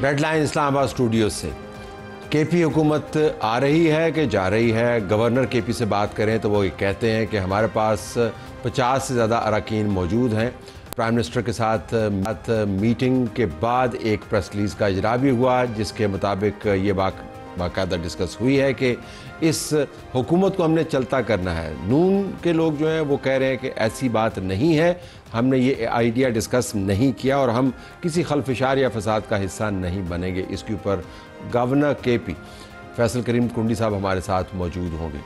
Red line Islamabad studio से KP हुकूमत आ रही है कि जा रही है। गवर्नर केपी से बात करें तो वो ये कहते हैं कि हमारे पास 50 से ज़्यादा अरकान मौजूद हैं। प्राइम मिनिस्टर के साथ मीटिंग के बाद एक प्रेस रिलीज़ का इजरा भी हुआ जिसके मुताबिक ये बाकायदा डिस्कस हुई है कि इस हुकूमत को हमने चलता करना है। नून के लोग जो हैं वो कह रहे हैं कि ऐसी बात नहीं है, हमने ये आइडिया डिस्कस नहीं किया और हम किसी खलफिशार या फसाद का हिस्सा नहीं बनेंगे। इसके ऊपर गवर्नर केपी फैसल करीम कुंडी साहब हमारे साथ मौजूद होंगे।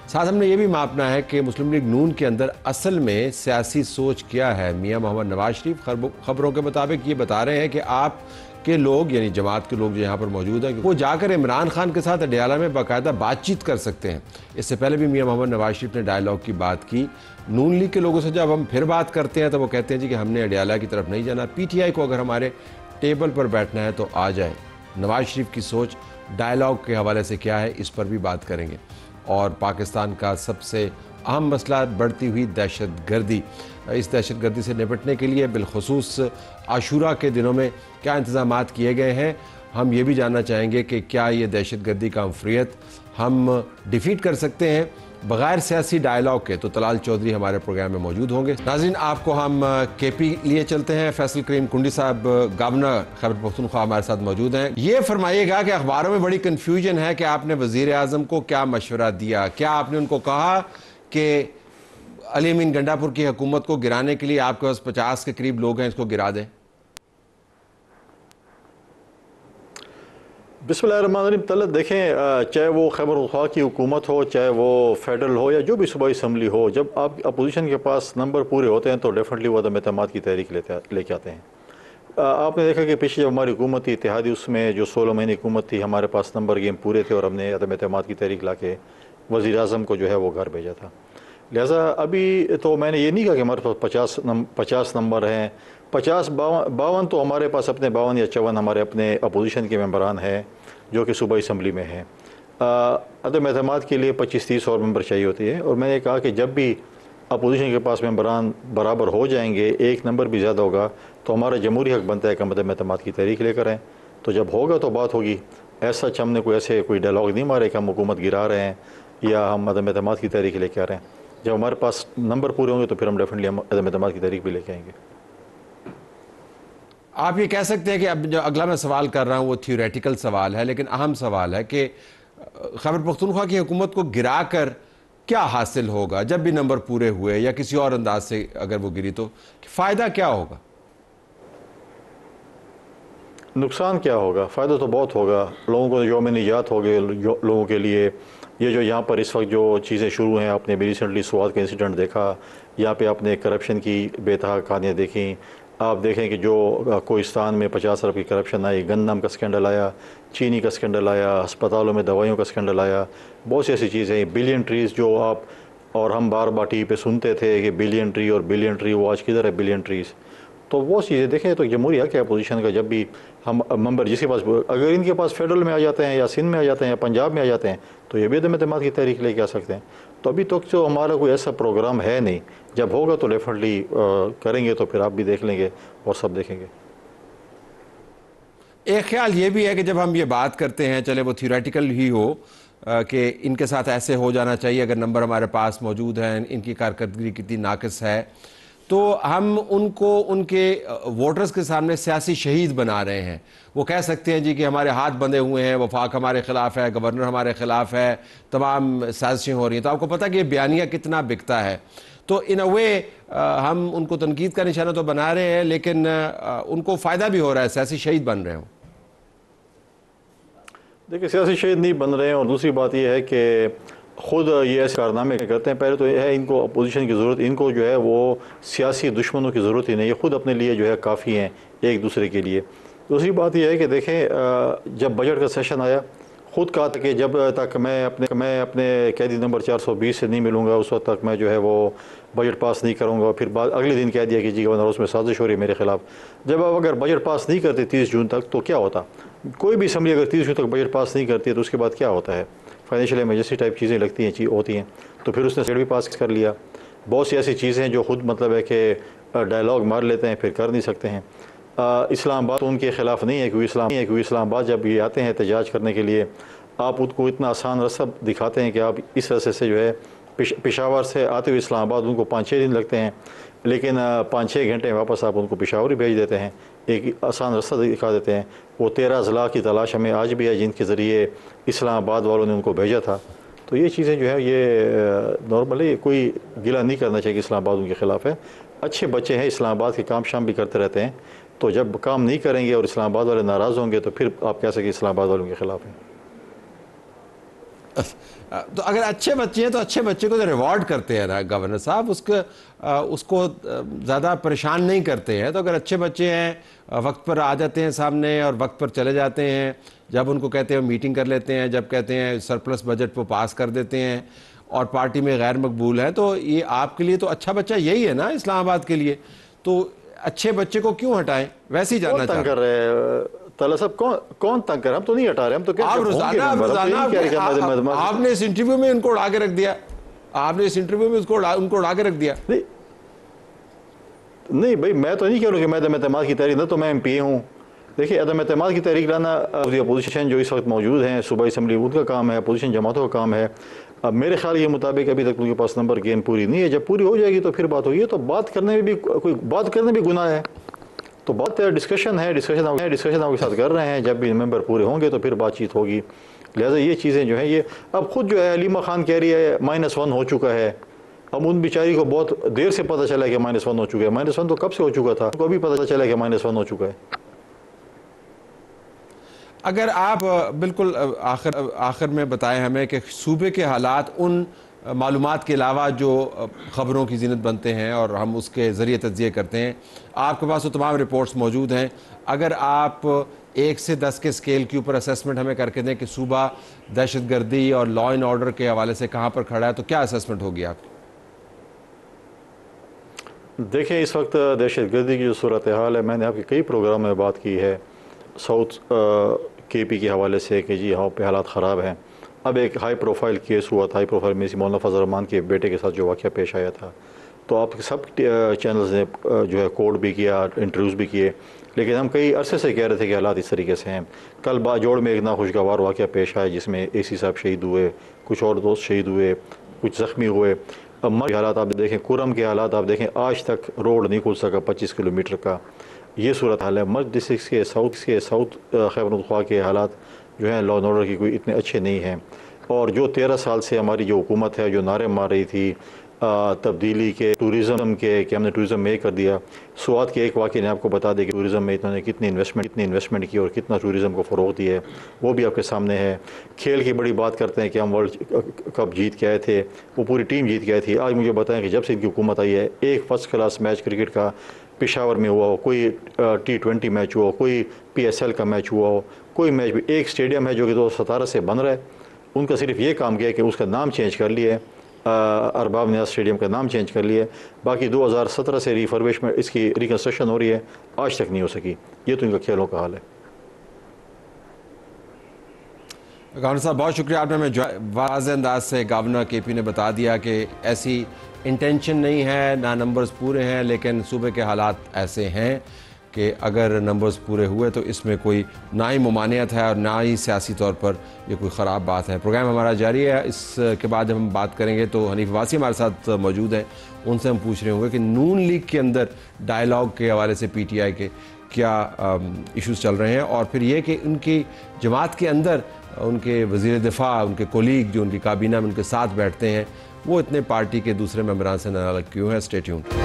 साथ हमने ये भी मापना है कि मुस्लिम लीग नून के अंदर असल में सियासी सोच क्या है। मियाँ मोहम्मद नवाज शरीफ खबरों के मुताबिक ये बता रहे हैं कि आप के लोग यानी जमात के लोग जो यहाँ पर मौजूद हैं वो जाकर इमरान खान के साथ अडयाला में बाकायदा बातचीत कर सकते हैं। इससे पहले भी मियाँ मोहम्मद नवाज शरीफ ने डायलॉग की बात की। नून लीग के लोगों से जब हम फिर बात करते हैं तो वो कहते हैं जी कि हमने अडयाला की तरफ नहीं जाना, पीटीआई को अगर हमारे टेबल पर बैठना है तो आ जाए। नवाज शरीफ की सोच डायलॉग के हवाले से क्या है, इस पर भी बात करेंगे। और पाकिस्तान का सबसे अहम मसला बढ़ती हुई दहशत गर्दी, इस दहशत गर्दी से निपटने के लिए बिलखुसूस आशूरा के दिनों में क्या इंतज़ामात किए गए हैं, हम ये भी जानना चाहेंगे कि क्या ये दहशत गर्दी का अमफरियत हम डिफीट कर सकते हैं बग़ैर सियासी डायलॉग के। तो तलाल चौधरी हमारे प्रोग्राम में मौजूद होंगे। नाज़रीन, आपको हम केपी लिए चलते हैं। फैसल करीम कुंडी साहब गवर्नर खैबर पख्तूनख्वा हमारे साथ मौजूद हैं। ये फरमाइएगा कि अखबारों में बड़ी कन्फ्यूजन है कि आपने वज़ीर आज़म को क्या मशवरा दिया, क्या आपने उनको कहा कि अली अमीन गंडापुर की हुकूमत को गिराने के लिए आपके पास 50 के करीब लोग हैं, इसको गिरा दें? बिस्मिल्लाहिर्रहमानिर्रहीम। तलत देखें, चाहे वो खैबर पख्तूनख्वा की हुकूमत हो, चाहे वो फेडरल हो या जो भी सूबाई असम्बली हो, जब आप अपोजिशन के पास नंबर पूरे होते हैं तो डेफिनेटली वो अदम एतमाद की तहरीक लेके आते हैं। आपने देखा कि पिछले जब हमारी हुकूमत थी इत्तेहादी, उसमें जो 16 महीने हुकूमत थी, हमारे पास नंबर गेम पूरे थे और हमने अदम एतमाद की तहरीक ला के वज़ीर आज़म को जो है वो घर भेजा था। लिहाजा अभी तो मैंने ये नहीं कहा कि हमारे पास 50 नंबर हैं। 52 तो हमारे पास अपने 52 या 54 हमारे अपने अपोजिशन के मेंबरान हैं जो कि सूबाई असम्बली में हैं। अदम एतमाद के लिए 25-30 और मेंबर चाहिए होती है और मैंने कहा कि जब भी अपोजिशन के पास मेंबरान बराबर हो जाएंगे, एक नंबर भी ज़्यादा होगा, तो हमारा जमहूरी हक बनता है कि हम अदम एतमाद की तहरीक लेकर आएँ। तो जब होगा तो बात होगी। ऐसा हमने कोई डायलॉग नहीं मारे कि हम हुकूमत गिरा रहे हैं या हम अदम एतमाद की तहरीक लेके आ रहे हैं। जब हमारे पास नंबर पूरे होंगे तो फिर हम डेफिनेटली हम अदम एतमाद की तहरीक भी लेके आएंगे। आप ये कह सकते हैं कि अब जो अगला मैं सवाल कर रहा हूँ वो थियोरेटिकल सवाल है, लेकिन अहम सवाल है कि खैबर पख्तूनख्वा की हुकूमत को गिरा कर क्या हासिल होगा? जब भी नंबर पूरे हुए या किसी और अंदाज से अगर वो गिरी तो फ़ायदा क्या होगा? नुकसान क्या होगा? फ़ायदा तो बहुत होगा। लोगों को यौम निजात हो गए लोगों के लिए। ये जो यहाँ पर इस वक्त जो चीज़ें शुरू हैं, आपने भी रिसेंटली स्वात का इंसिडेंट देखा, यहाँ पे आपने करप्शन की बेतहा कहानियाँ देखी। आप देखें कि जो कोहिस्तान में 50 अरब की करप्शन आई, गंदम का स्कैंडल आया, चीनी का स्कैंडल आया, अस्पतालों में दवाइयों का स्कैंडल आया, बहुत सी ऐसी चीज़ें। बिलियन ट्रीज़ जो आप और हम बार बार टीवी पे सुनते थे कि बिलियन ट्री, वो आज किधर है बिलियन ट्रीज़? तो वो चीज़ें देखें तो जमहूरी हक है अपोजिशन का। जब भी हम मेंबर जिसके पास, अगर इनके पास फेडरल में आ जाते हैं या सिंध में आ जाते हैं या पंजाब में आ जाते हैं तो ये भी अदम एतमाद की तहरीक लेके आ सकते हैं। तो अभी तक तो हमारा कोई ऐसा प्रोग्राम है नहीं। जब होगा तो डेफिनेटली करेंगे, तो फिर आप भी देख लेंगे और सब देखेंगे। एक ख्याल ये भी है कि जब हम ये बात करते हैं, चले वो थियोरेटिकल ही हो कि इनके साथ ऐसे हो जाना चाहिए, अगर नंबर हमारे पास मौजूद हैं, इनकी कारकर्दगी कितनी नाकिस है, तो हम उनको उनके वोटर्स के सामने सियासी शहीद बना रहे हैं। वो कह सकते हैं जी कि हमारे हाथ बंधे हुए हैं, वफाक हमारे ख़िलाफ़ है, गवर्नर हमारे ख़िलाफ़ है, तमाम साजिशें हो रही हैं। तो आपको पता कि ये बयानिया कितना बिकता है। तो इन अ वे हम उनको तनकीद का निशाना तो बना रहे हैं, लेकिन उनको फ़ायदा भी हो रहा है, सियासी शहीद बन रहे हो। देखिए, सियासी शहीद नहीं बन रहे हैं और दूसरी बात यह है कि ख़ुद ये ऐसे कारनामे करते हैं। पहले तो यह है इनको अपोजिशन की ज़रूरत, इनको जो है वो सियासी दुश्मनों की ज़रूरत ही नहीं है, ख़ुद अपने लिए जो है काफ़ी हैं एक दूसरे के लिए। दूसरी बात यह है कि देखें, जब बजट का सेशन आया, ख़ुद कहा था कि जब तक मैं अपने कैदी नंबर 420 से नहीं मिलूँगा उस वक्त तक मैं जो है वो बजट पास नहीं करूँगा। फिर बाद अगले दिन कह दिया कि जी गवर्नर उसमें साजिश हो रही है मेरे ख़िलाफ़। जब आप अगर बजट पास नहीं करते 30 जून तक तो क्या होता? कोई भी असम्बली अगर 30 जून तक बजट पास नहीं करती है तो उसके बाद क्या होता है? फाइनेंशियल इमरजेंसी टाइप चीज़ें लगती हैं होती हैं। तो फिर उसने बजट भी पास कर लिया। बहुत सी ऐसी चीज़ें हैं जो खुद मतलब है कि डायलॉग मार लेते हैं फिर कर नहीं सकते हैं। इस्लामाबाद तो उनके ख़िलाफ़ नहीं है, क्योंकि इस्लामाबाद जब ये आते हैं एहतजाज करने के लिए, आप उनको इतना आसान रास्ता दिखाते हैं कि आप इस रास्ते से जो है पेशावर से आते हुए इस्लामाबाद उनको 5-6 दिन लगते हैं, लेकिन 5-6 घंटे में वापस आप उनको पेशावर ही भेज देते हैं। एक आसान रास्ता दिखा देते हैं। वो 13 अज़ला की तलाश हमें आज भी है जिनके ज़रिए इस्लामाबाद वालों ने उनको भेजा था। तो ये चीज़ें जो है ये नॉर्मली कोई गिला नहीं करना चाहिए कि इस्लामाबाद उनके ख़िलाफ़ है। अच्छे बच्चे हैं, इस्लामाबाद के काम शाम भी करते रहते हैं। तो जब काम नहीं करेंगे और इस्लामाबाद वाले नाराज़ होंगे तो फिर आप कह सकें इस्लामाबाद वालों के ख़िलाफ़ हैं। तो अगर अच्छे बच्चे हैं तो अच्छे बच्चे को तो रिवॉर्ड करते हैं ना गवर्नर साहब, उसको ज़्यादा परेशान नहीं करते हैं। तो अगर अच्छे बच्चे हैं, वक्त पर आ जाते हैं सामने और वक्त पर चले जाते हैं, जब उनको कहते हैं मीटिंग कर लेते हैं, जब कहते हैं सरप्लस बजट को पास कर देते हैं और पार्टी में गैर मकबूल है, तो ये आपके लिए तो अच्छा बच्चा यही है ना इस्लामाबाद के लिए। तो अच्छे बच्चे को क्यों हटाएं? वैसे ही जानना चाहते हैं तला साहब, कौन तंग कर, हम तो नहीं हटा रहे, हम तो आप रोजाना आपने इस इंटरव्यू में उनको उड़ा के रख दिया, आपने इस इंटरव्यू में उनको उड़ा के रख दिया। नहीं भाई, मैं तो नहीं कह रहा कि मैं अदम एतमाद की तहरीक, ना तो मैं एमपी हूँ। देखिए, अदम एतमाद की तहरीक लाना अपोजिशन जो इस वक्त मौजूद हैं सूबाई असम्बली, उनका काम है, अपोजिशन जमातों का काम है। अब मेरे ख्याल के मुताबिक अभी तक उनके पास नंबर गेम पूरी नहीं है। जब पूरी हो जाएगी तो फिर बात होगी। तो बात करने में भी कोई बात करने भी गुनाह है। तो बात डिस्कशन आपके साथ कर रहे हैं। जब भी मेंबर पूरे होंगे तो फिर बातचीत होगी। लिहाजा ये चीज़ें जो हैं ये अब खुद जो है अलीमा खान कह रही है -1 हो चुका है। अब उन बेचारी को बहुत देर से पता चला कि -1 हो चुका है। -1 तो कब से हो चुका था, उनको अभी पता चला कि -1 हो चुका है। अगर आप बिल्कुल आखिर में बताएं हमें कि सूबे के हालात उन मालूमात के अलावा जो ख़बरों की ज़ीनत बनते हैं और हम उसके ज़रिए तज्ज़िये करते हैं, आपके पास वो तमाम रिपोर्ट्स मौजूद हैं। अगर आप 1 से 10 के स्केल के ऊपर असेसमेंट हमें करके दें कि सूबा दहशतगर्दी और लॉ एंड ऑर्डर के हवाले से कहाँ पर खड़ा है, तो क्या असेसमेंट होगी आपकी? देखिए, इस वक्त दहशतगर्दी की जो सूरत हाल है, मैंने आपके कई प्रोग्राम में बात की है साउथ KP के हवाले से कि जी यहाँ पे हालात ख़राब हैं। अब एक हाई प्रोफाइल केस हुआ था, हाई प्रोफाइल में मौलाना फजल रहमान के बेटे के साथ जो वाक़या पेश आया था, तो आप सब चैनल्स ने जो है कोड भी किया, इंटरव्यूज़ भी किए, लेकिन हम कई अरसे से कह रहे थे कि हालात इस तरीके से हैं। कल बाजोड़ में एक नाखुशगवार वाक़या पेश आया जिसमें AC साहब शहीद हुए, कुछ और दोस्त शहीद हुए, कुछ ज़ख्मी हुए। अब हालात आप देखें, कुरम के हालात आप देखें, आज तक रोड नहीं खुल सका 25 किलोमीटर का, ये सूरत हाल है। मर्द डिस्ट्रिक्ट के साउथ खैबर पख्तूनख्वा के हालात जो हैं लॉ एंड ऑर्डर की कोई इतने अच्छे नहीं हैं। और जो 13 साल से हमारी जो हुकूमत है जो नारे मार रही थी तब्दीली के, टूरिज़म के, कि हमने टूरिज़म में कर दिया। स्वात के एक वाक़े ने आपको बता दें कि टूरिज़म में इन्होंने कितनी इन्वेस्टमेंट की और कितना टूरिज़म को फ़रोग़ दिया है, वो भी आपके सामने है। खेल की बड़ी बात करते हैं कि हम वर्ल्ड कप जीत के आए थे, वो पूरी टीम जीत के आई थी। आज मुझे बताएं कि जब से इनकी हुकूमत आई है, एक फ़र्स्ट क्लास मैच क्रिकेट का पेशावर में हुआ हो, कोई T20 मैच हुआ हो, कोई PSL का मैच हुआ हो, कोई मैच भी, एक स्टेडियम है जो कि 2017 से बन रहा है, उनका सिर्फ ये काम किया कि उसका नाम चेंज कर लिया है, अरबाब नियाज़ स्टेडियम का नाम चेंज कर लिया है। बाकी 2017 से रिफर्बिशमेंट, इसकी रिकन्स्ट्रक्शन हो रही है, आज तक नहीं हो सकी। ये तो इनका खेलों का हाल है। गवर्नर साहब, बहुत शुक्रिया, आपने हमें वाज़ेह अंदाज से गवर्नर KP ने बता दिया कि ऐसी इंटेंशन नहीं है, ना नंबर्स पूरे हैं, लेकिन सूबे के हालात ऐसे हैं कि अगर नंबर्स पूरे हुए तो इसमें कोई ना ही मुमानियत है और ना ही सियासी तौर पर ये कोई ख़राब बात है। प्रोग्राम हमारा जारी है। इसके बाद जब हम बात करेंगे तो हनीफ अब्बासी हमारे साथ मौजूद हैं, उनसे हम पूछ रहे होंगे कि नून लीग के अंदर डायलॉग के हवाले से PTI के क्या इश्यूज़ चल रहे हैं, और फिर ये कि उनकी जमात के अंदर उनके वज़ीर दिफा, उनके कोलीग जो उनकी काबीना में उनके साथ बैठते हैं, वो इतने पार्टी के दूसरे मेंबरान से नाराज़ क्यों है। Stay tuned.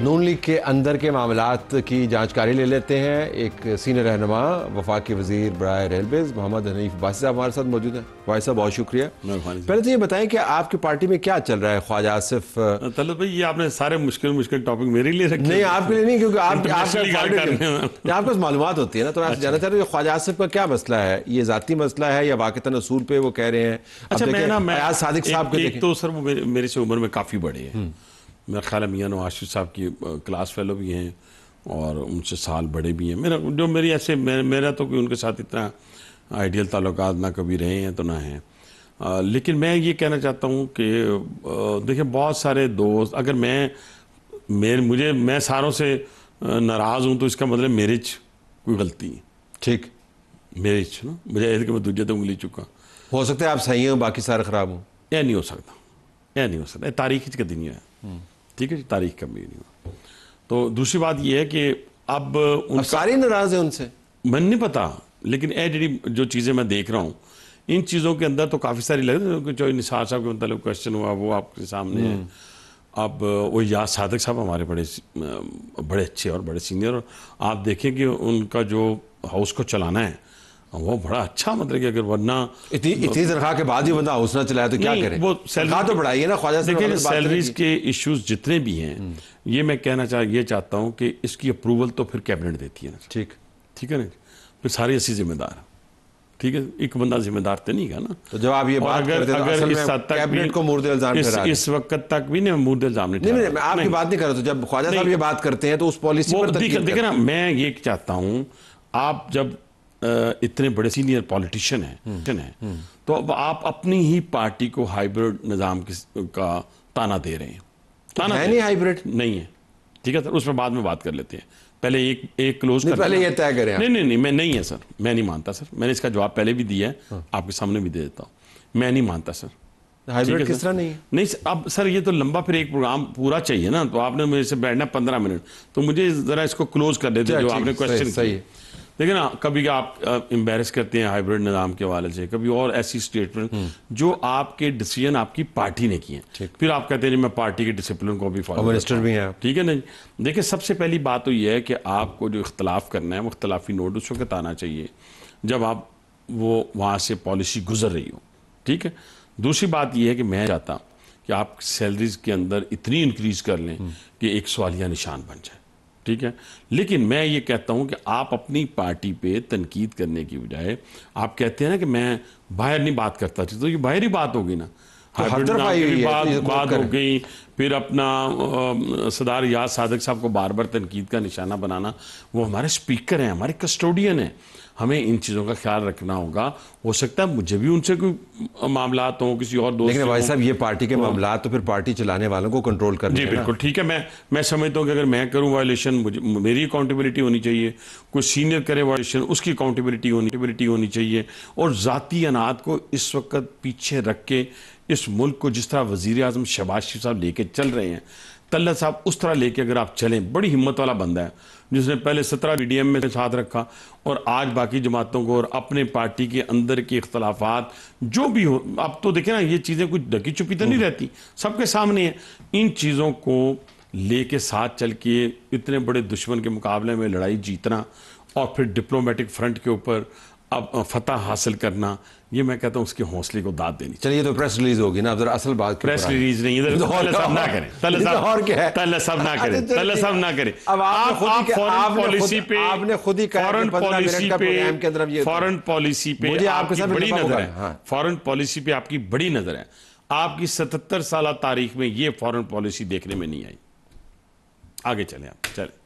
नून लीग के अंदर के मामलात की जानकारी ले लेते हैं। एक सीनियर रहनुमा वफाकी वज़ीर बराए रेलवेज़ मोहम्मद हनीफ अब्बासी साहब हमारे साथ मौजूद हैं। भाई साहब, बहुत शुक्रिया। पहले तो ये बताएं कि आपकी पार्टी में क्या चल रहा है। ख्वाजा आसिफ तलब भाई, ये आपने सारे मुश्किल टॉपिक मेरे लिए रखे। नहीं, आपके लिए नहीं, क्योंकि आपके पास मालूमात होती है ना, तो मैं आपसे जानना चाह रहा हूँ ख्वाजा आसिफ का क्या मसला है। ये ज़ाती मसला है या वाक़तन असूल पे वो कह रहे हैं? अच्छा, मैं सादिक साहब के तो सर वो मेरे से उम्र में काफ़ी बड़े हैं। मेरा ख्याल है मियां नवाज शरीफ साहब की क्लास फेलो भी हैं और उनसे साल बड़े भी हैं। मेरी ऐसे मेरा तो कोई उनके साथ इतना आइडियल ताल्लुकात ना कभी रहे हैं तो ना हैं। लेकिन मैं ये कहना चाहता हूँ कि देखिए, बहुत सारे दोस्त, अगर मैं मैं सारों से नाराज हूं तो इसका मतलब मेरे च कोई गलती है। ठीक, मेरे च ना मुझे ऐसे कि मैं दूजे तो उंगली चुका। हो सकता है आप सही हो बाकी सारे खराब हो। यह नहीं हो सकता, यह नहीं हो सकता। तारीख ही कभी नहीं है, ठीक है, तारीख कभी नहीं हुआ। तो दूसरी बात यह है कि अब उन सारे नाराज है उनसे, मन नहीं पता, लेकिन ए जी जो चीज़ें मैं देख रहा हूँ इन चीज़ों के अंदर तो काफ़ी सारी लग रही है। जो निसार साहब के मतलब क्वेश्चन हुआ वो आपके सामने है। अब वो याद सादिक साहब हमारे बड़े अच्छे और बड़े सीनियर, और आप देखें कि उनका जो हाउस को चलाना है वो बड़ा अच्छा, मतलब कि अगर वरना इतनी तनख्वाह के बाद ही बंदा हाउस ना चलाए तो क्या करे? वो तनख्वाह तो बढ़ाइए ना ख्वाजा साहब। देखिए सैलरीज के इश्यूज जितने भी हैं, ये मैं कहना चाहता हूँ कि इसकी अप्रूवल तो फिर कैबिनेट देती है ना। ठीक है ना, फिर सारे ऐसी जिम्मेदार, ठीक है, एक बंदा जिम्मेदार तो नहीं है ना। तो जब आप ये बात करते हैं तो असल में कैबिनेट को मुर्दे इल्जाम ठहरा इस वक्त तक भी नहीं मुर्दे इल्जाम नहीं, मैं आपकी बात नहीं कर रहा। तो जब ख्वाजा साहब ये बात करते हैं तो उस पॉलिसी पर देखिए ना, मैं ये चाहता हूँ आप जब इतने बड़े सीनियर पॉलिटिशियन हैं तो अब आप अपनी ही पार्टी को हाइब्रिड निज़ाम का ताना दे रहे हैं। ताना है नहीं, हाइब्रिड नहीं है, ठीक है सर, उस पर बाद में बात कर लेते हैं। पहले एक क्लोज कर, पहले ये तय करें। नहीं मैं नहीं है सर, मैं नहीं मानता सर। मैंने इसका जवाब पहले भी दिया है, आपके सामने भी दे देता हूँ। मैं नहीं मानता सर, हाइब्रिड किस तरह नहीं है? नहीं अब सर ये तो लंबा फिर एक प्रोग्राम पूरा चाहिए ना, तो आपने मेरे से बैठना 15 मिनट, तो मुझे जरा इसको क्लोज कर देते जो आपने क्वेश्चन किया। देखिए ना, कभी आप एम्बेरस करते हैं हाइब्रिड निज़ाम के हवाले से, कभी और ऐसी स्टेटमेंट जो आपके डिसीजन आपकी पार्टी ने किए, फिर आप कहते हैं मैं पार्टी के डिसिप्लिन को भी फॉलो, मिनिस्टर भी हैं, ठीक है ना। देखिए सबसे पहली बात तो यह है कि आपको जो इख्तलाफ करना है वो इख्तलाफी नोट उस वक्त आना चाहिए जब आप वो वहाँ से पॉलिसी गुजर रही हो, ठीक है। दूसरी बात यह है कि मैं चाहता कि आप सैलरीज के अंदर इतनी इंक्रीज कर लें कि एक सवालिया निशान बन जाए, ठीक है। लेकिन मैं ये कहता हूं कि आप अपनी पार्टी पे तनकीद करने की बजाय आप कहते हैं ना कि मैं बाहर नहीं बात करता, तो ये बाहर ही बात होगी ना। बात हो गई, फिर अपना सरदार याद सादिक साहब को बार बार तनकीद का निशाना बनाना। वो हमारे स्पीकर हैं, हमारे कस्टोडियन हैं, हमें इन चीज़ों का ख्याल रखना होगा। हो सकता है मुझे भी उनसे कोई मामलात हो, किसी और दोस्त, लेकिन भाई साहब ये पार्टी के मामलात तो फिर पार्टी चलाने वालों को कंट्रोल करना जी बिल्कुल ठीक है। मैं समझता हूँ कि अगर मैं करूँ वायलेशन, मेरी अकाउंटेबिलिटी होनी चाहिए, कोई सीनियर करे वायलेशन उसकी अकाउंटेबिलिटी होनी चाहिए। और ज़ाती अनात को इस वक्त पीछे रख के इस मुल्क को जिस तरह वज़ीर आज़म शहबाज शरीफ साहब लेके चल रहे हैं, तल्ला साहब उस तरह लेके अगर आप चलें, बड़ी हिम्मत वाला बंदा है जिसने पहले 17 मीडियम में साथ रखा और आज बाकी जमातों को और अपने पार्टी के अंदर के इख्तलाफात जो भी हो, अब तो देखें ना ये चीज़ें कुछ ढकी छुपी तो नहीं रहती, सबके सामने है। इन चीज़ों को लेके साथ चल के इतने बड़े दुश्मन के मुकाबले में लड़ाई जीतना और फिर डिप्लोमेटिक फ्रंट के ऊपर अब फतह हासिल करना, ये मैं कहता हूं उसके हौसले को दाद देनी। चलिए तो प्रेस रिलीज होगी ना, अब जरा असल बात प्रेस रिलीज नहीं, इधर सब ना करें, और क्या है, तल्ला सब ना करें, तल्ला सब ना करें। अब आप फॉरेन पॉलिसी पे, आपने खुद ही कहा फॉरेन पॉलिसी पे, फॉरेन पॉलिसी पे आपकी बड़ी नजर है, फॉरेन पॉलिसी पे आपकी बड़ी नजर है। आपकी 77 साल तारीख में ये फॉरेन पॉलिसी देखने में नहीं आई। आगे चले आप, चले।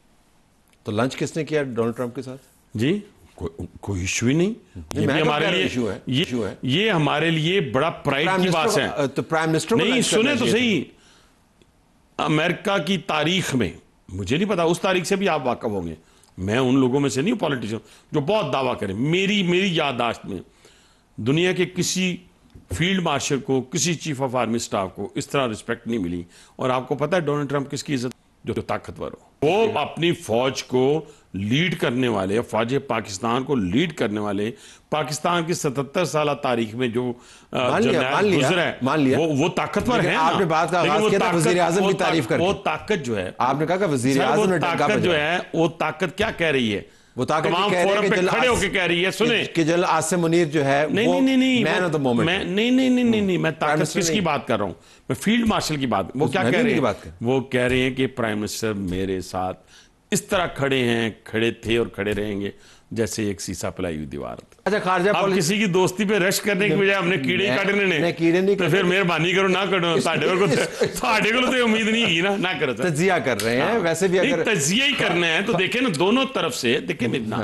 तो लंच किसने किया डोनाल्ड ट्रंप के साथ? जी कोई इशू ही नहीं, ये भी हमारे लिए इशू है, ये हमारे लिए बड़ा प्राइड की बात है। तो प्राइम मिनिस्टर नहीं, सुने तो सही, अमेरिका की तारीख में, मुझे नहीं पता उस तारीख से भी आप वाकिफ होंगे, मैं उन लोगों में से नहीं पॉलिटिशियन जो बहुत दावा करें, मेरी याददाश्त में दुनिया के किसी फील्ड मार्शल को, किसी चीफ ऑफ आर्मी स्टाफ को इस तरह रिस्पेक्ट नहीं मिली। और आपको पता है डोनाल्ड ट्रंप किसकी इज्जत, जो ताकतवर हो, वो अपनी फौज को लीड करने वाले, फौज पाकिस्तान को लीड करने वाले, पाकिस्तान की 77 साल तारीख में जो गुजरा है वो ताकतवर है। आपने बात का आगाज किया था वज़ीर आज़म की तारीफ करके, वो ताकत जो है, आपने कहा कि वज़ीर आज़म ने ताकत जो है, वो ताकत क्या कह रही है, वो ताकत खड़े होकर कह रही है, सुने कि जनरल आसिम मुनीर जो है नहीं मैन ऑफ द मोमेंट। नहीं, मैं ताकत किसकी बात कर रहा हूं, मैं फील्ड मार्शल की बात। वो क्या कह रहे हैं, वो कह रहे हैं कि प्राइम मिनिस्टर मेरे साथ इस तरह खड़े थे और खड़े रहेंगे जैसे एक सीसा पिलाई हुई दीवार। अच्छा, खारजा अब किसी की दोस्ती पे रश करने की बजाय हमने कीड़े काटने ने, कीड़े नहीं, तो फिर मेहरबानी करो ना करो, साढ़े को तो उम्मीद नहीं है ना करो। तजिया कर रहे हैं, वैसे भी अगर तजिया ही करना है तो देखें ना दोनों तरफ से देखें ना।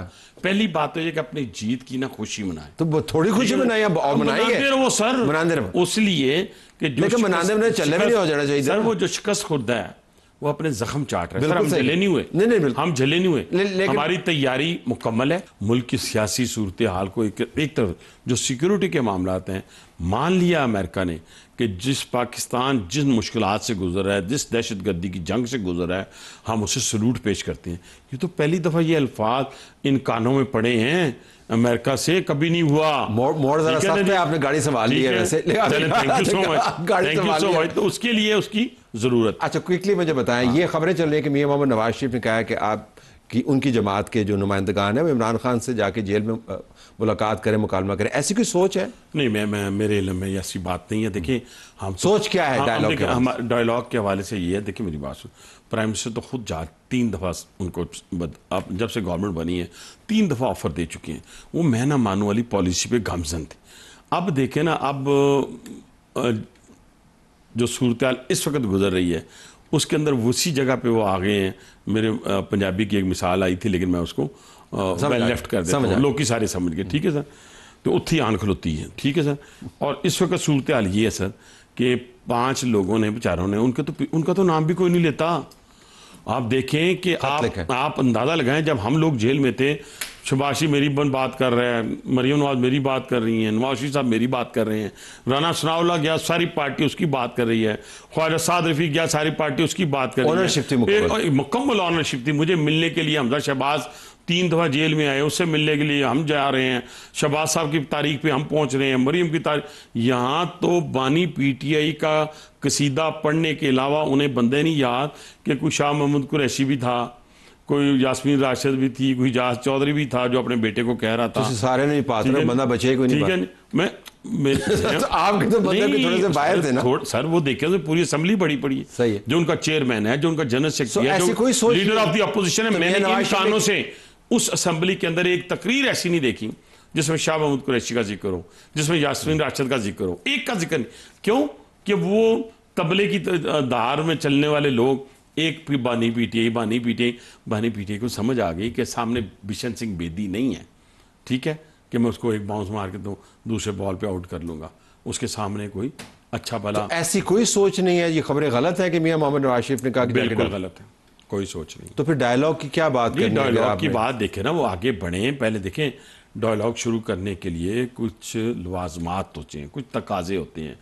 पहली बात तो ये कि अपनी जीत की ना खुशी मनाए, तो थोड़ी खुशी मनाइए, वो सर इसलिए कि लेकिन मनाने में चलने में नहीं हो जाना चाहिए सर। वो जो शिकस्त खुर्दा है वो अपने जख्म चाट रहे हैं। सर बिल्कुल हम सही। झले नहीं हुए, नहीं, बिल्कुल। हम झले नहीं हुए, लेकिन हमारी तैयारी मुकम्मल है। मुल्क की सियासी सूरत हाल को एक तरफ जो सिक्योरिटी के मामलात हैं, मान लिया अमेरिका ने कि जिस पाकिस्तान जिन मुश्किलात से गुजर रहा है, जिस दहशतगर्दी की जंग से गुजर रहा है, हम उसे सलूट पेश करते हैं। ये तो पहली दफ़ा ये अल्फाज इन कानों में पड़े हैं, अमेरिका से कभी नहीं हुआ। मोड़ जरा सख्त है, आपने गाड़ी संभाल ली है वैसे। थैंक यू सो मच, गाड़ी थैंक यू संभाल सो ली है। मच। तो उसके लिए उसकी जरूरत। अच्छा, क्विकली मुझे बताएं, ये खबरें चल रही है कि मियां मोहम्मद नवाज शरीफ ने कहा है कि आप कि उनकी जमात के जो नुमाइंदगान है वो इमरान खान से जाके जेल में मुलाकात करें, मुकालमा करें, ऐसी कोई सोच है? नहीं, मैं मेरे इल्म में ऐसी बात नहीं है। देखिए, हम सोच क्या है डायलॉग के हवाले से? डायलॉग के हवाले से ये है, देखिए मेरी बात सुन, प्राइम मिनिस्टर तो खुद 3 दफ़ा उनको अब जब से गवर्नमेंट बनी है 3 दफ़ा ऑफर दे चुके हैं। वो मैं ना मानू वाली पॉलिसी पे गामजन थे। अब देखें ना, अब जो सूरत हाल इस वक्त गुजर रही है उसके अंदर उसी जगह पे वो आ गए हैं। मेरे पंजाबी की एक मिसाल आई थी, लेकिन मैं उसको लेफ्ट कर देता हूँ, लोग की सारे समझ गए, ठीक है सर। तो उत्थी आन खलोती है, ठीक है सर। और इस वक्त सूरत हाल ये है सर कि 5 लोगों ने, बेचारों ने, उनका तो नाम भी कोई नहीं लेता। आप देखें कि आप अंदाजा लगाएं, जब हम लोग जेल में थे, शबाशी मेरी बात कर रहे हैं, मरियम नवाज मेरी बात कर रही हैं, नवाज शरीफ साहब मेरी बात कर रहे हैं, राना सनाउल्लाह गया, सारी पार्टी उसकी बात कर रही है, ख्वाजा साद रफीक गया, सारी पार्टी उसकी बात कर रही है। मुकम्मल ऑनरशिप थी। मुझे मिलने के लिए हमजा शहबाज 3 दफ़ा जेल में आए, उससे मिलने के लिए हम जा रहे हैं, शहबाज साहब की तारीख पे हम पहुंच रहे हैं, मरियम की तारीख। यहाँ तो बानी PTI का कसीदा पढ़ने के अलावा उन्हें बंदे नहीं याद कि कोई शाह महमूद कुरैशी भी था, कोई यास्मीन राशिद भी थी, कोई जाज चौधरी भी था जो अपने बेटे को कह रहा था। तो सारे नहीं पास रहे, बंदा बचे कोई नहीं। ठीक है, मैं तो आपके तो बंदे भी थोड़े से बाहर थे ना सर। वो देखे तो पूरी असेंबली बड़ी पड़ी है। सही है। जो उनका चेयरमैन है, जो उनका जनरल सेक्रेटरी है, जो लीडर ऑफ द अपोजिशन है, मैंने इन कानों से उस असेंबली के अंदर एक तकरीर ऐसी नहीं देखी जिसमें शाह महमूद कुरैशी का जिक्र हो, जिसमें यास्मीन राशिद का जिक्र हो, एक का जिक्र नहीं। क्यों? कि वो तबले की धार में चलने वाले लोग, एक बानी PTI को समझ आ गई कि सामने बिशन सिंह बेदी नहीं है, ठीक है, कि मैं उसको एक बाउंस मार के दूसरे बॉल पे आउट कर लूंगा। उसके सामने कोई अच्छा भला, तो ऐसी कोई सोच नहीं है। ये खबरें गलत है कि मियां मोहम्मद नवाज शरीफ ने कहा कि बिल्कुल गलत है, कोई सोच नहीं। तो फिर डायलॉग की क्या बात करनी है? डायलॉग की बात देखें ना, वो आगे बढ़े। पहले देखें, डायलॉग शुरू करने के लिए कुछ लवाजमात होते हैं, कुछ तकाजे होते हैं।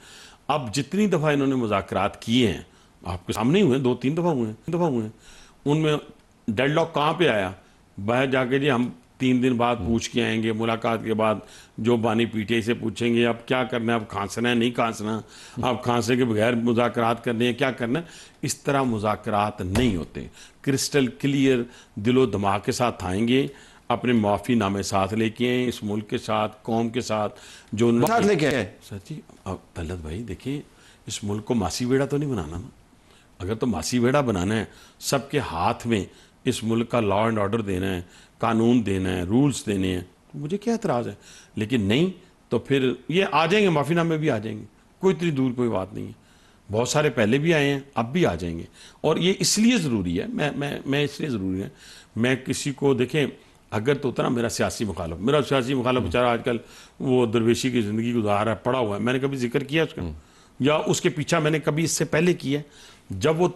अब जितनी दफ़ा इन्होंने मुज़ाकरात किए हैं, आपके सामने ही हुए, 2-3 दफ़ा हुए हैं, उनमें डेडलॉक कहाँ पे आया? बाहर जाके जी हम 3 दिन बाद पूछ के आएंगे, मुलाकात के बाद जो बानी PTI से पूछेंगे अब क्या करना है, अब खांसना है नहीं खांसना, अब खांसने के बगैर मुज़ाकरात करने हैं, क्या करना है। इस तरह मुज़ाकरात नहीं होते। क्रिस्टल क्लियर दिलो दिमाग के साथ आएंगे, अपने माफ़ी नामे साथ लेके आए, इस मुल्क के साथ, कौम के साथ, जो साथ लेके आए। सर जी, अब तलत भाई देखिए, इस मुल्क को मासी बेड़ा तो नहीं बनाना ना। अगर तो मासी बेड़ा बनाना है, सबके हाथ में इस मुल्क का लॉ एंड ऑर्डर देना है, कानून देना है, रूल्स देने हैं, तो मुझे क्या एतराज़ है। लेकिन नहीं, तो फिर ये आ जाएंगे, माफ़ीनामे भी आ जाएंगे, कोई इतनी दूर कोई बात नहीं है। बहुत सारे पहले भी आए हैं, अब भी आ जाएंगे। और ये इसलिए ज़रूरी है, मैं इसलिए ज़रूरी है, मैं किसी को देखें, अगर तो उतना मेरा सियासी मुखालिफ बेचारा आजकल वो दरवेशी की ज़िंदगी गुजार रहा है, पड़ा हुआ है, मैंने कभी जिक्र किया उसका, या उसके पीछा मैंने कभी इससे पहले किया, जब वो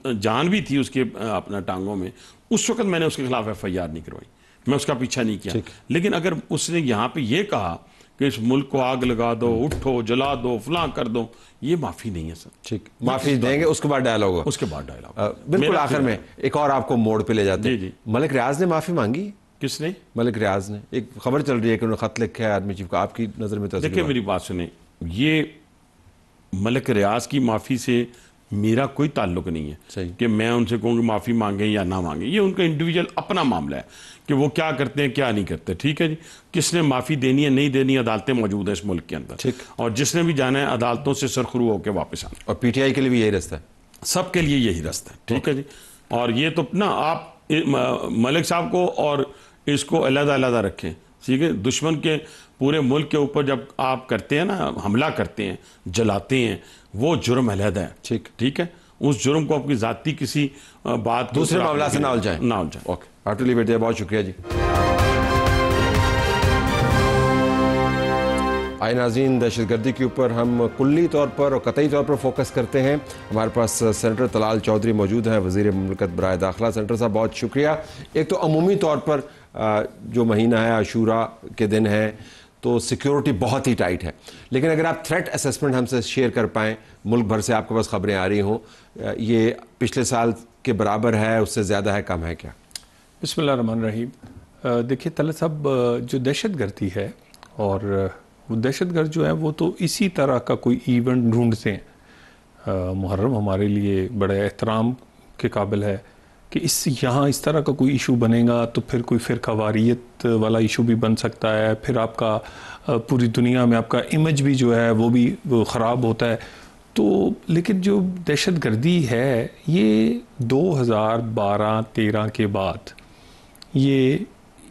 जान भी थी उसके अपना टांगों में, उस वक्त मैंने उसके खिलाफ FIR नहीं करवाई, मैं उसका पीछा नहीं किया। लेकिन अगर उसने यहाँ पे ये कहा कि इस मुल्क को आग लगा दो, उठो, जला दो, फलां कर दो, ये माफ़ी नहीं है सर। ठीक, माफ़ी देंगे, उसके बाद डायलॉग होगा। उसके बाद डायलॉग बिल्कुल। आखिर में एक और आपको मोड़ पे ले जाते हैं। मलिक रियाज ने माफ़ी मांगी। किसने? मलिक रियाज ने। एक खबर चल रही है कि उन्होंने खत लिखा है आर्मी चीफ को। आपकी नज़र में? देखिए मेरी बात सुने, ये मलिक रियाज की माफ़ी से मेरा कोई ताल्लुक नहीं है कि मैं उनसे कहूँ कि माफ़ी मांगे या ना मांगे। ये उनका इंडिविजुअल अपना मामला है कि वो क्या करते हैं क्या नहीं करते, ठीक है जी। किसने माफ़ी देनी है नहीं देनी, अदालतें मौजूद हैं इस मुल्क के अंदर, और जिसने भी जाना है अदालतों से सरखरू होकर वापस आना। और PTI के लिए भी यही रास्ता है, सबके लिए यही रास्ता है, ठीक है जी। और ये तो ना आप मलिक साहब को और इसको अलग-अलग रखें, ठीक है। दुश्मन के पूरे मुल्क के ऊपर जब आप करते हैं ना, हमला करते हैं, जलाते हैं, वो जुर्म अलग है, ठीक है। उस जुर्म को आपकी जाती किसी बात दूसरे मामला से ना उलझाएं। ओके, आपके लिए बहुत शुक्रिया जी। आए नाज़रीन, दहशतगर्दी के ऊपर हम कुल्ली तौर पर और कतई तौर पर फोकस करते हैं। हमारे पास सेनेटर तलाल चौधरी मौजूद हैं, वज़ीर मुमलिकत बराए दाखिला। सेनेटर साहब बहुत शुक्रिया। एक तो अमूमी तौर पर जो महीना है आशूरा के दिन है तो सिक्योरिटी बहुत ही टाइट है, लेकिन अगर आप थ्रेट असेसमेंट हमसे शेयर कर पाएँ, मुल्क भर से आपके पास खबरें आ रही हों, ये पिछले साल के बराबर है, उससे ज़्यादा है, कम है क्या? बिस्मिल्लाह रहमान रहीम। देखिए तलत साहब, जो दहशतगर्दी है और वो दहशतगर्द जो है वो तो इसी तरह का कोई इवेंट ढूंढते हैं। मुहर्रम हमारे लिए बड़े एहतराम के काबिल है कि यहाँ इस तरह का कोई इशू बनेगा तो फिर कोई फ़िरक़ावारियत वाला इशू भी बन सकता है, फिर आपका पूरी दुनिया में आपका इमेज भी जो है वो भी ख़राब होता है। तो लेकिन जो दहशतगर्दी है ये 2012-13 के बाद ये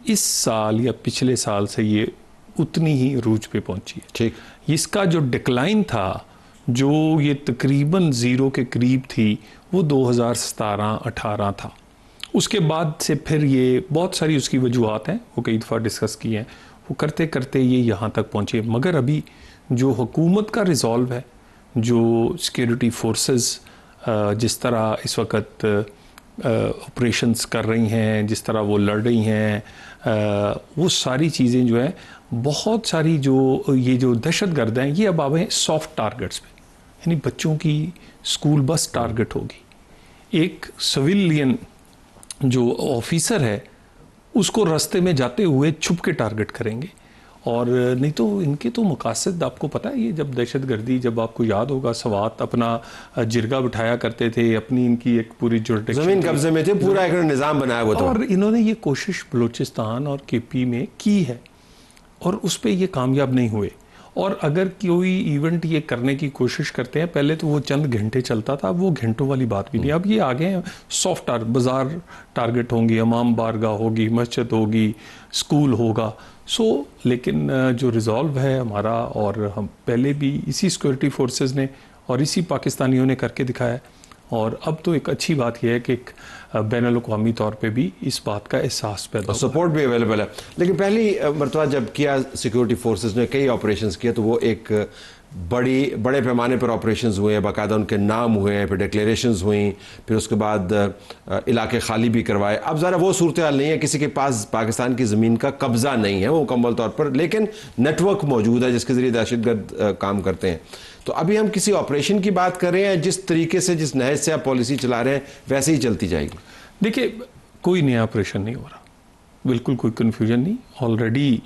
इस साल या पिछले साल से ये उतनी ही रूज पे पहुंची है। ठीक, इसका जो डिक्लाइन था, जो ये तकरीबन ज़ीरो के करीब थी, वो 2017-18 था। उसके बाद से फिर ये बहुत सारी उसकी वजूहत हैं, वो कई दफ़ा डिस्कस की हैं, वो करते करते ये यहाँ तक पहुँचे। मगर अभी जो हुकूमत का रिज़ॉल्व है, जो सिक्योरिटी फोर्सेस जिस तरह इस वक्त ऑपरेशंस कर रही हैं, जिस तरह वो लड़ रही हैं, वो सारी चीज़ें जो है, बहुत सारी जो ये जो दहशतगर्द हैं ये अब आए सॉफ्ट टारगेट्स पे, यानी बच्चों की स्कूल बस टारगेट होगी। एक सिविलियन जो ऑफिसर है उसको रास्ते में जाते हुए छुप के टारगेट करेंगे। और नहीं तो इनके तो मकासद आपको पता है, ये जब दहशतगर्दी, जब आपको याद होगा सवात अपना जिरगा बिठाया करते थे, अपनी इनकी एक पूरी जुरिडिक्शन ज़मीन कब्जे में थे, पूरा एक निज़ाम बनाया हुआ था। और इन्होंने ये कोशिश बलूचिस्तान और केपी में की है और उस पर ये कामयाब नहीं हुए। और अगर कोई इवेंट ये करने की कोशिश करते हैं, पहले तो वो चंद घंटे चलता था, वो घंटों वाली बात भी नहीं। अब ये आगे हैं सॉफ्ट बाज़ार टारगेट होंगी, इमाम बारगाह होगी, मस्जिद होगी, स्कूल होगा। लेकिन जो रिज़ॉल्व है हमारा, और हम पहले भी इसी सिक्योरिटी फोर्सेस ने और इसी पाकिस्तानियों ने करके दिखाया है। और अब तो एक अच्छी बात यह है कि एक बैनुल-अक़वामी तौर पे भी इस बात का एहसास पैदा और सपोर्ट भी अवेलेबल है। लेकिन पहली मरतबा जब किया सिक्योरिटी फोर्सेस ने कई ऑपरेशंस किए, तो वो एक बड़े पैमाने पर ऑपरेशंस हुए, बाकायदा उनके नाम हुए, फिर डिक्लेरेशंस हुई, फिर उसके बाद इलाके खाली भी करवाए। अब ज़रा वो सूरत हाल नहीं है, किसी के पास पाकिस्तान की ज़मीन का कब्ज़ा नहीं है वो मुकम्मल तौर पर, लेकिन नेटवर्क मौजूद है जिसके ज़रिए दहशतगर्द काम करते हैं। तो अभी हम किसी ऑपरेशन की बात कर रहे हैं, जिस तरीके से, जिस नहज से आप पॉलिसी चला रहे हैं वैसे ही चलती जाएगी? देखिए, कोई नया ऑपरेशन नहीं हो रहा, बिल्कुल कोई कन्फ्यूजन नहीं। ऑलरेडी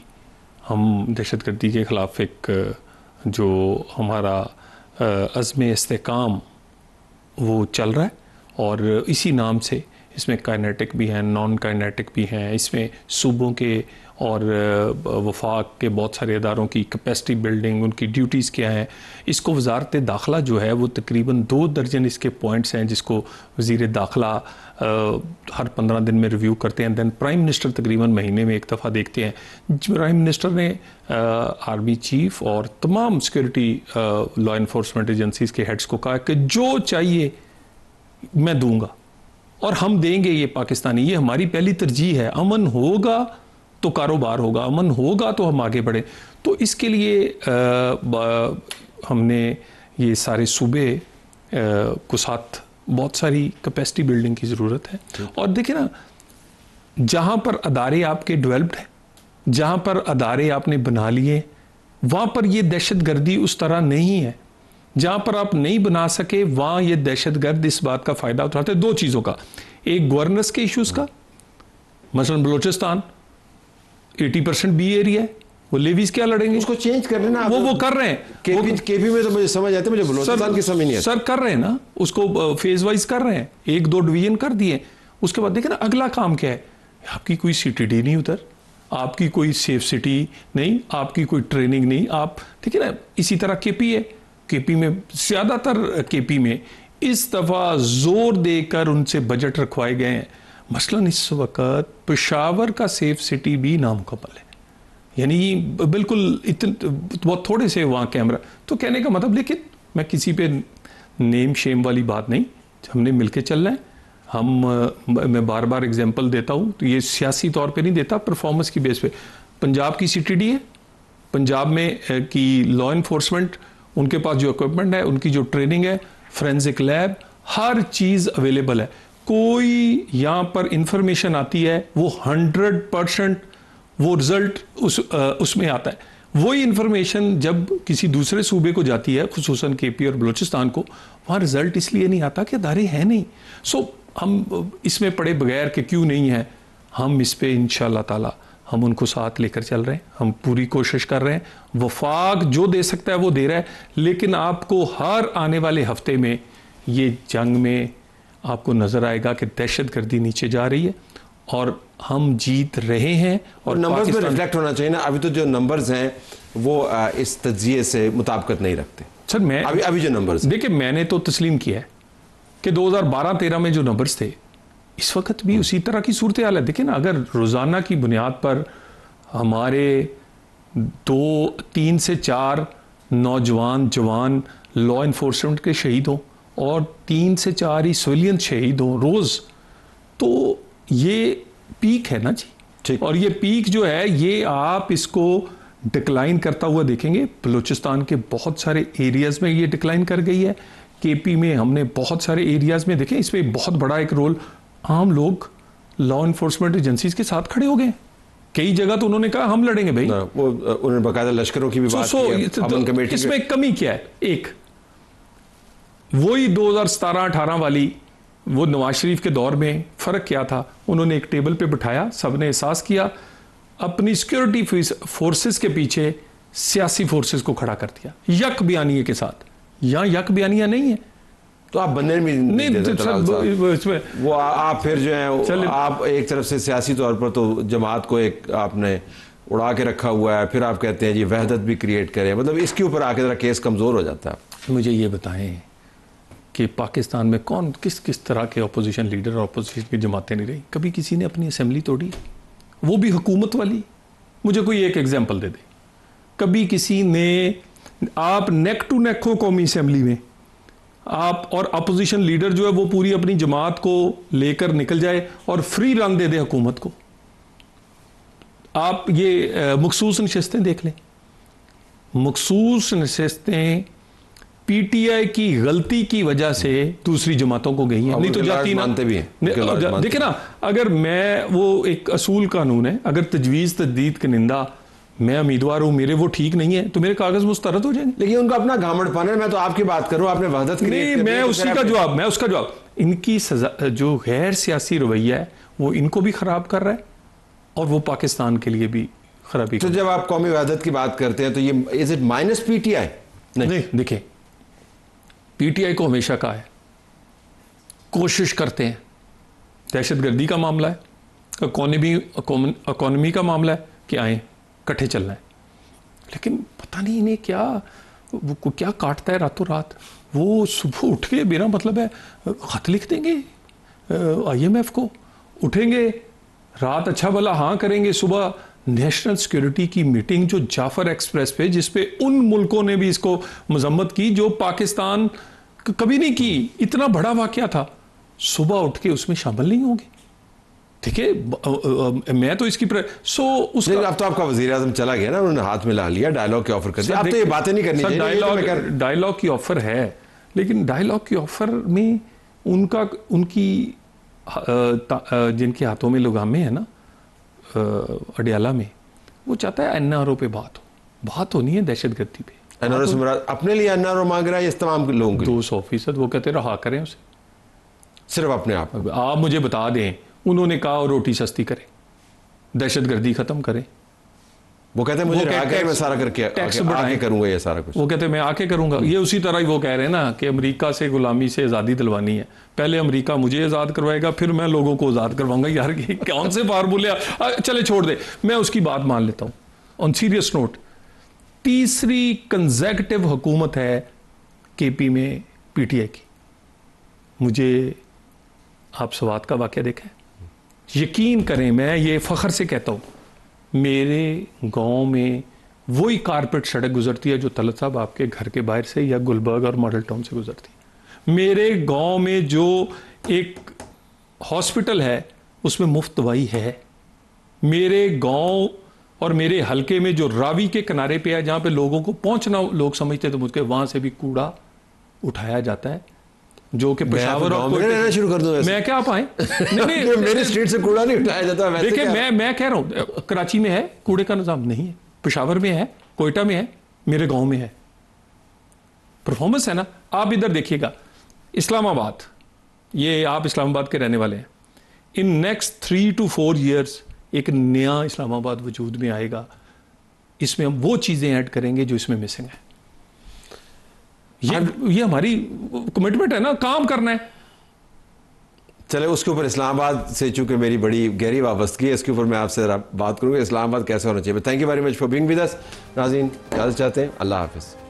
हम दहशतगर्दी के ख़िलाफ़ एक जो हमारा अज़्म इस्तेकाम वो चल रहा है, और इसी नाम से इसमें काइनेटिक भी हैं, नॉन काइनेटिक भी हैं, इसमें सूबों के और वफाक के बहुत सारे इदारों की कैपेसिटी बिल्डिंग, उनकी ड्यूटीज़ क्या हैं, इसको वजारत दाखिला जो है वो तकरीबन 2 दर्जन इसके पॉइंट्स हैं जिसको वज़ीर दाखिला हर 15 दिन में रिव्यू करते हैं। दैन प्राइम मिनिस्टर तकरीबन महीने में एक दफ़ा देखते हैं। प्राइम मिनिस्टर ने आर्मी चीफ और तमाम सिक्योरिटी लॉ इन्फोर्समेंट एजेंसीज़ के हेड्स को कहा कि जो चाहिए मैं दूंगा और हम देंगे, ये पाकिस्तानी, ये हमारी पहली तरजीह है। अमन होगा तो कारोबार होगा, अमन होगा तो हम आगे बढ़े। तो इसके लिए हमने ये सारे सूबे को साथ बहुत सारी कैपेसिटी बिल्डिंग की ज़रूरत है। और देखिए ना, जहाँ पर अदारे आपके डेवलप्ड हैं, जहाँ पर अदारे आपने बना लिए, वहाँ पर ये दहशतगर्दी उस तरह नहीं है। जहाँ पर आप नहीं बना सके वहाँ ये दहशतगर्द इस बात का फ़ायदा उठाते हैं 2 चीज़ों का। एक गवर्नेंस के इश्यूज़ का, मसलन बलूचिस्तान 80% बी एरिया है, वो लेवीज क्या लड़ेंगे, उसको चेंज कर लेना। वो कर रहे हैं। केपी में तो मुझे समझ आते, मुझे बलूचिस्तान की समझ नहीं है। सर कर रहे हैं ना, उसको फेज वाइज कर रहे हैं, 1-2 डिवीजन कर दिए। उसके बाद देखिए ना अगला काम क्या है। आपकी कोई CTD नहीं उधर, आपकी कोई सेफ सिटी नहीं, आपकी कोई ट्रेनिंग नहीं, आप ठीक है ना। इसी तरह केपी है, केपी में ज़्यादातर केपी में इस दफ़ा ज़ोर देकर उनसे बजट रखवाए गए हैं। मसलन इस वक्त पेशावर का सेफ सिटी भी नामुकम्मल है, यानी बिल्कुल बहुत थोड़े से वहाँ कैमरा। तो कहने का मतलब, लेकिन मैं किसी पे नेम शेम वाली बात नहीं, हमने मिलके चलना है। मैं बार बार एग्जांपल देता हूँ, तो ये सियासी तौर पे नहीं देता, परफॉर्मेंस की बेस पे। पंजाब की CTD है, पंजाब में की लॉ इन्फोर्समेंट, उनके पास जो इक्विपमेंट है, उनकी जो ट्रेनिंग है, फोरेंसिक लैब, हर चीज़ अवेलेबल है। कोई यहाँ पर इंफॉर्मेशन आती है वो 100% वो रिजल्ट उसमें आता है। वही इंफॉर्मेशन जब किसी दूसरे सूबे को जाती है, खुसूसन केपी और बलूचिस्तान को, वहाँ रिजल्ट इसलिए नहीं आता कि अदारे हैं नहीं। सो हम इसमें पड़े बगैर कि क्यों नहीं है, हम इस पे इंशाअल्लाह ताला हम उनको साथ लेकर चल रहे हैं। हम पूरी कोशिश कर रहे हैं, वफाक जो दे सकता है वो दे रहा है, लेकिन आपको हर आने वाले हफ्ते में ये जंग में आपको नजर आएगा कि दहशतगर्दी नीचे जा रही है और हम जीत रहे हैं। और नंबर्स में रिफ्लेक्ट होना चाहिए ना। अभी तो जो नंबर्स हैं वो इस तज्जिए से मुताबिकत नहीं रखते। सर मैं अभी जो नंबर्स, देखिए मैंने तो तस्लीम किया है कि 2012-13 में जो नंबर्स थे इस वक्त भी उसी तरह की सूरत हाल है। देखिए ना, अगर रोज़ाना की बुनियाद पर हमारे 2-3 से 4 नौजवान जवान लॉ इन्फोर्समेंट के शहीद हों और 3 से 4 ही सिविलियन शहीद हों रोज़, तो ये पीक है ना जी। ठीक। और ये पीक जो है ये आप इसको डिक्लाइन करता हुआ देखेंगे। बलूचिस्तान के बहुत सारे एरियाज़ में ये डिक्लाइन कर गई है। केपी में हमने बहुत सारे एरियाज़ में देखें, इसमें बहुत बड़ा एक रोल आम लोग लॉ इन्फोर्समेंट एजेंसीज के साथ खड़े हो गए। कई जगह तो उन्होंने कहा हम लड़ेंगे भाई, वो उन्होंने बकायदा लश्करों की भी बात की है, अमन कमेटी इसमें कमी क्या है? एक वही 2017-18 वाली वो नवाज शरीफ के दौर में फ़र्क क्या था? उन्होंने एक टेबल पे बिठाया, सबने एहसास किया, अपनी सिक्योरिटी फोर्सेस के पीछे सियासी फोर्सेस को खड़ा कर दिया यक बयानिए के साथ। यहाँ यक बयानिया नहीं है तो आप बनने में नहीं देते वो आप फिर जो है आप एक तरफ से सियासी तौर पर तो जमात को एक आपने उड़ा के रखा हुआ है, फिर आप कहते हैं जी वहदत भी क्रिएट करें, मतलब इसके ऊपर आके जरा केस कमज़ोर हो जाता है। मुझे ये बताएं कि पाकिस्तान में कौन किस किस तरह के अपोजिशन लीडर और अपोजिशन की जमातें नहीं रही? कभी किसी ने अपनी असेंबली तोड़ी, वो भी हुकूमत वाली? मुझे कोई एक एग्जाम्पल दे दे। कभी किसी ने, आप नेक टू नेक हो कौमी असेंबली में, आप और अपोजिशन लीडर जो है वो पूरी अपनी जमात को लेकर निकल जाए और फ्री रन दे दे हुकूमत को। आप ये मखसूस नशिस्तें देख लें, मखसूस नशिस्तें पीटीआई की गलती की वजह से दूसरी जमातों को गई हैं, नहीं तो जाती ना। मानते भी हैं। देखिए ना, अगर मैं वो एक असूल कानून है, अगर तजवीज़ तजदीद के निंदा मैं उम्मीदवार हूं, मेरे वो ठीक नहीं है तो मेरे कागज मुस्तरद हो जाएंगे। लेकिन उनका अपना घामड़पन है। मैं तो आपकी बात करूं, आपने वहदत नहीं, मैं उसका जवाब इनकी सजा जो गैर सियासी रवैया है वो इनको भी खराब कर रहा है और वो पाकिस्तान के लिए भी खराबी। तो जब आप कौमी वहदत की बात करते हैं तो ये इज इट माइनस पीटीआई? नहीं, देखिए पीटीआई को हमेशा कहा है, कोशिश करते हैं, दहशतगर्दी का मामला है, इकोनॉमी का मामला है कि आए इकट्ठे चलना है, लेकिन पता नहीं इन्हें क्या वो क्या काटता है रातों रात। वो सुबह उठ के मेरा मतलब है खत लिख देंगे IMF को, उठेंगे रात अच्छा भला हाँ करेंगे, सुबह नेशनल सिक्योरिटी की मीटिंग जो जाफर एक्सप्रेस पे, जिसपे उन मुल्कों ने भी इसको मजम्मत की जो पाकिस्तान कभी नहीं की, इतना बड़ा वाकया था, सुबह उठ के उसमें शामिल नहीं होंगे। ठीक है, मैं तो इसकी अब तो आपका वज़ीर आज़म चला गया ना, उन्होंने हाथ मिला लिया, डायलॉग की ऑफर कर दिया। अब तो ये बातें नहीं करनी चाहिए। डायलॉग की ऑफर है, लेकिन डायलॉग की ऑफर में उनकी जिनके हाथों में लगामे है ना अडियाला में, वो चाहता है NRO पे बात होनी है दहशतगर्दी पे। NRO से अपने लिए NRO मांग रहा है इस तमाम लोगों के 200%? वो कहते रहा करें उसे, सिर्फ अपने आप मुझे बता दें, उन्होंने कहा रोटी सस्ती करें, दहशतगर्दी खत्म करें। वो कहते हैं मुझे मैं सारा करके टैक्स आके करूंगा ये सारा कुछ। वो कहते हैं मैं आके करूंगा। ये उसी तरह ही वो कह रहे हैं ना कि अमेरिका से गुलामी से आज़ादी दिलवानी है, पहले अमेरिका मुझे आज़ाद करवाएगा फिर मैं लोगों को आज़ाद करवाऊंगा। यार ये कौन से फार्मूले, चले छोड़ दे, मैं उसकी बात मान लेता हूँ। ऑन सीरियस नोट, तीसरी कंसेक्यूटिव हुकूमत है केपी में PTI की। मुझे आप सवात का वाक़या देखा है, यकीन करें मैं ये फ़ख्र से कहता हूँ, मेरे गांव में वही कारपेट सड़क गुजरती है जो तलत साहब आपके घर के बाहर से या गुलबर्ग और मॉडल टाउन से गुजरती है। मेरे गांव में जो एक हॉस्पिटल है उसमें मुफ्त दवाई है। मेरे गांव और मेरे हलके में जो रावी के किनारे पे है, जहां पे लोगों को पहुंचना लोग समझते थे मुझके, वहां से भी कूड़ा उठाया जाता है, जो कि पेशावर और मैं रहना शुरू कर दूं ऐसे? मैं क्या आप आए नहीं मेरी स्ट्रीट से कूड़ा नहीं उठाया जाता वैसे देखिए, क्या? मैं कह रहा हूं कराची में है कूड़े का निजाम नहीं है, पेशावर में है, कोयटा में है, मेरे गांव में है। परफॉर्मेंस है ना। आप इधर देखिएगा, इस्लामाबाद, ये आप इस्लामाबाद के रहने वाले हैं, इन नेक्स्ट 3 to 4 years एक नया इस्लामाबाद वजूद में आएगा। इसमें हम वो चीजें ऐड करेंगे जो इसमें मिसिंग है। ये हमारी कमिटमेंट है ना, काम करना है। चले उसके ऊपर इस्लामाबाद से चूंकि मेरी बड़ी गहरी वाबस्तगी है, इसके ऊपर मैं आपसे जरा बात करूंगा, इस्लामाबाद कैसे होना चाहिए। Thank you very much for being with us. नाज़रीन इजाज़त चाहते हैं, अल्लाह हाफिज़।